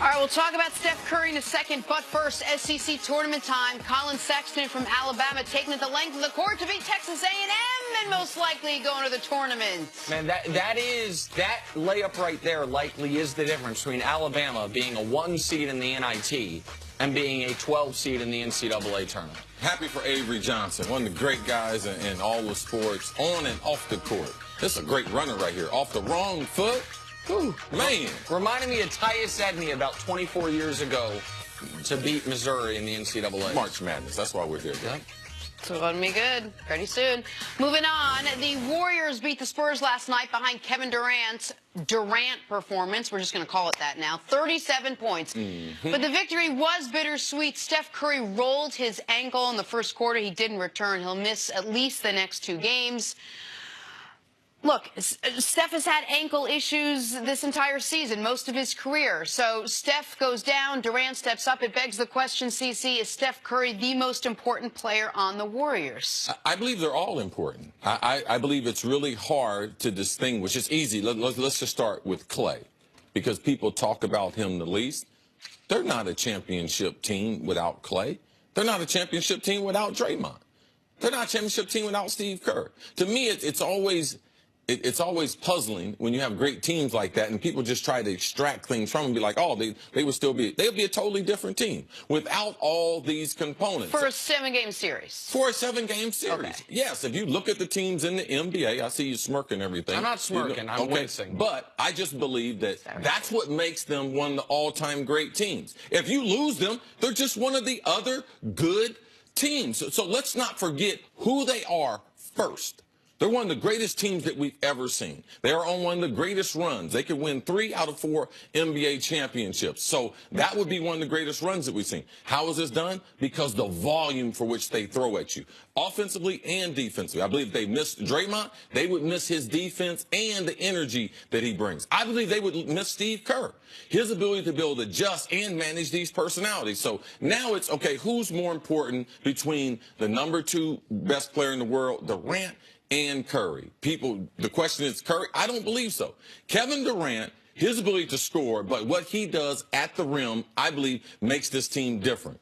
All right, we'll talk about Steph Curry in a second, but first, SEC tournament time. Colin Sexton from Alabama taking it the length of the court to beat Texas A&M and most likely going to the tournament. Man, that layup right there likely is the difference between Alabama being a 1 seed in the NIT and being a 12 seed in the NCAA tournament. Happy for Avery Johnson, one of the great guys in all the sports, on and off the court. This is a great runner right here. Off the wrong foot. Ooh, man. Reminded me of Tyus Edney about 24 years ago to beat Missouri in the NCAA. March Madness. That's why we're here. Yep. So it's going to be good pretty soon. Moving on, the Warriors beat the Spurs last night behind Kevin Durant's Durant performance. We're just going to call it that now. 37 points. But the victory was bittersweet. Steph Curry rolled his ankle in the first quarter. He didn't return. He'll miss at least the next 2 games. Look, Steph has had ankle issues this entire season, most of his career. So Steph goes down, Durant steps up. It begs the question, CC, is Steph Curry the most important player on the Warriors? I believe they're all important. I believe it's really hard to distinguish. It's easy. Let's just start with Clay, because people talk about him the least. They're not a championship team without Clay. They're not a championship team without Draymond. They're not a championship team without Steve Kerr. To me, it's always puzzling when you have great teams like that and people just try to extract things from them and be like, oh, they would still be, they'll be a totally different team without all these components. For a 7-game series. For a 7-game series. Okay. Yes, if you look at the teams in the NBA, I see you smirking and everything. I'm not smirking, I'm wincing. But I just believe that that's what makes them one of the all-time great teams. If you lose them, they're just one of the other good teams. So let's not forget who they are first. They're one of the greatest teams that we've ever seen. They are on one of the greatest runs. They could win 3 out of 4 NBA championships. So that would be one of the greatest runs that we've seen. How is this done? Because the volume for which they throw at you, offensively and defensively. I believe if they missed Draymond, they would miss his defense and the energy that he brings. I believe they would miss Steve Kerr, his ability to be able to adjust and manage these personalities. So now it's, okay, who's more important between the #2 best player in the world, Durant, and Curry? The question is Curry? I don't believe so. Kevin Durant, his ability to score, but what he does at the rim, I believe, makes this team different.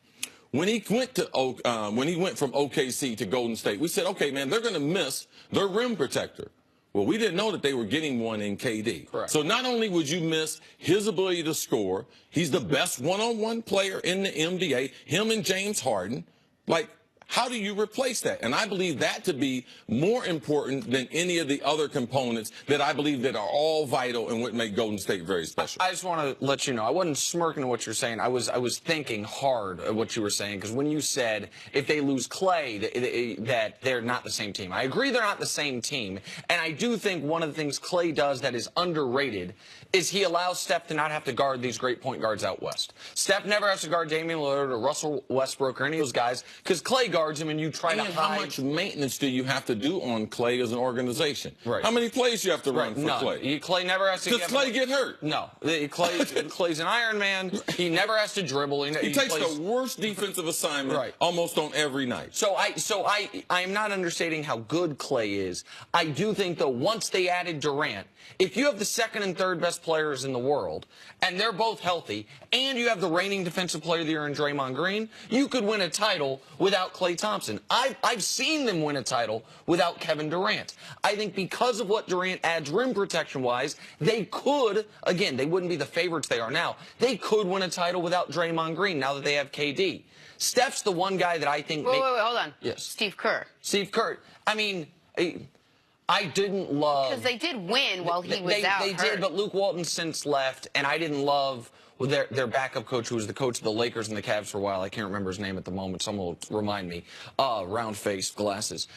When he went from OKC to Golden State, we said, okay, man, they're going to miss their rim protector. Well, we didn't know that they were getting one in KD. Correct. So not only would you miss his ability to score, he's the best one-on-one player in the NBA, him and James Harden. Like, how do you replace that? And I believe that to be more important than any of the other components that I believe that are all vital and what make Golden State very special. I just want to let you know, I wasn't smirking at what you're saying. I was thinking hard at what you were saying, because when you said if they lose Clay, that they're not the same team. I agree they're not the same team. And I do think one of the things Clay does that is underrated is he allows Steph to not have to guard these great point guards out west. Steph never has to guard Damian Lillard or Russell Westbrook or any of those guys, because Clay guards him and you try to hide. How much maintenance do you have to do on Clay as an organization? Right. How many plays you have to run for None. Clay? Clay never has to. Does Clay get hurt? No. Clay's an Iron Man. He never has to dribble. He takes the worst defensive assignment almost on every night. So I'm not understating how good Clay is. I do think, though, once they added Durant, if you have the 2nd and 3rd best players in the world, and they're both healthy, and you have the reigning defensive player of the year in Draymond Green, you could win a title without Klay Thompson. I've seen them win a title without Kevin Durant. I think because of what Durant adds rim protection-wise, they could, again, they wouldn't be the favorites they are now, they could win a title without Draymond Green now that they have KD. Steph's the one guy that I think... Wait, hold on. Yes. Steve Kerr. Steve Kerr. I mean... I didn't love... Because they did win while he was out. They did, but Luke Walton since left, and I didn't love their backup coach, who was the coach of the Lakers and the Cavs for a while. I can't remember his name at the moment. Someone will remind me. Round-faced glasses.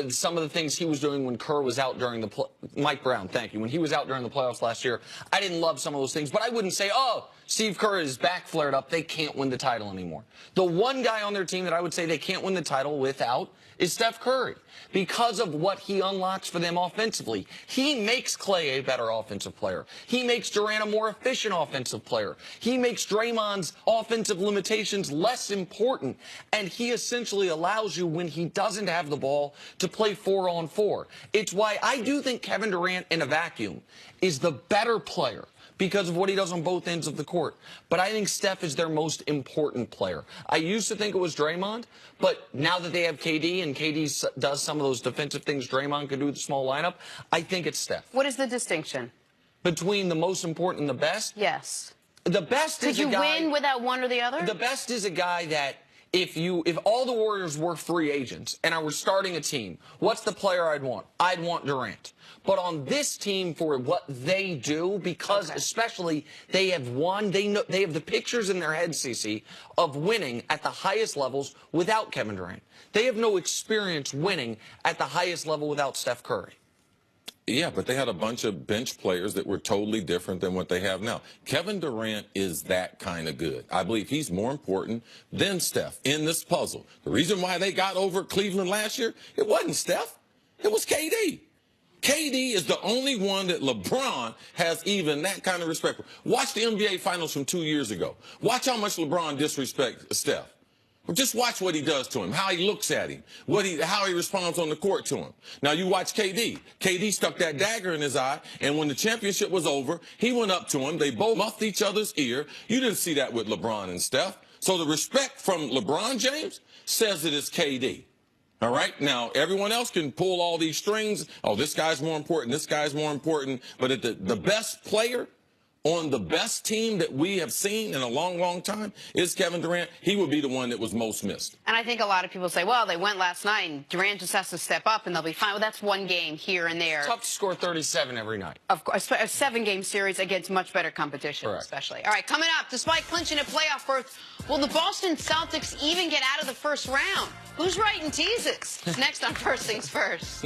Some of the things he was doing when Kerr was out during the... Mike Brown, thank you. When he was out during the playoffs last year, I didn't love some of those things, but I wouldn't say, oh, Steve Kerr is back flared up. They can't win the title anymore. The one guy on their team that I would say they can't win the title without is Steph Curry, because of what he unlocks for them offensively. He makes Clay a better offensive player. He makes Durant a more efficient offensive player. He makes Draymond's offensive limitations less important, and he essentially allows you, when he doesn't have the ball, to play 4-on-4. It's why I do think Kevin Durant in a vacuum is the better player, because of what he does on both ends of the court. But I think Steph is their most important player. I used to think it was Draymond, but now that they have KD and KD does some of those defensive things Draymond could do with the small lineup, I think it's Steph. What is the distinction? Between the most important and the best? Yes. The best is a guy... Could you win without one or the other? The best is a guy that if all the Warriors were free agents and I were starting a team, what's the player I'd want? I'd want Durant. But on this team, for what they do, because especially they have won, they have the pictures in their head, CC, of winning at the highest levels without Kevin Durant. They have no experience winning at the highest level without Steph Curry. Yeah, but they had a bunch of bench players that were totally different than what they have now. Kevin Durant is that kind of good. I believe he's more important than Steph in this puzzle. The reason why they got over Cleveland last year, it wasn't Steph. It was KD. KD is the only one that LeBron has even that kind of respect for. Watch the NBA Finals from 2 years ago. Watch how much LeBron disrespects Steph. Just watch what he does to him, how he looks at him, how he responds on the court to him. Now, you watch KD. KD stuck that dagger in his eye, and when the championship was over, he went up to him. They both muffed each other's ear. You didn't see that with LeBron and Steph. So the respect from LeBron James says it is KD. All right? Now, everyone else can pull all these strings. Oh, this guy's more important. This guy's more important. But the best player on the best team that we have seen in a long, long time is Kevin Durant. He would be the one that was most missed. And I think a lot of people say, well, they went last night, and Durant just has to step up, and they'll be fine. Well, that's one game here and there. It's tough to score 37 every night. Of course, a 7-game series against much better competition, especially. All right, coming up, despite clinching a playoff berth, will the Boston Celtics even get out of the first round? Who's writing teases? Next on First Things First.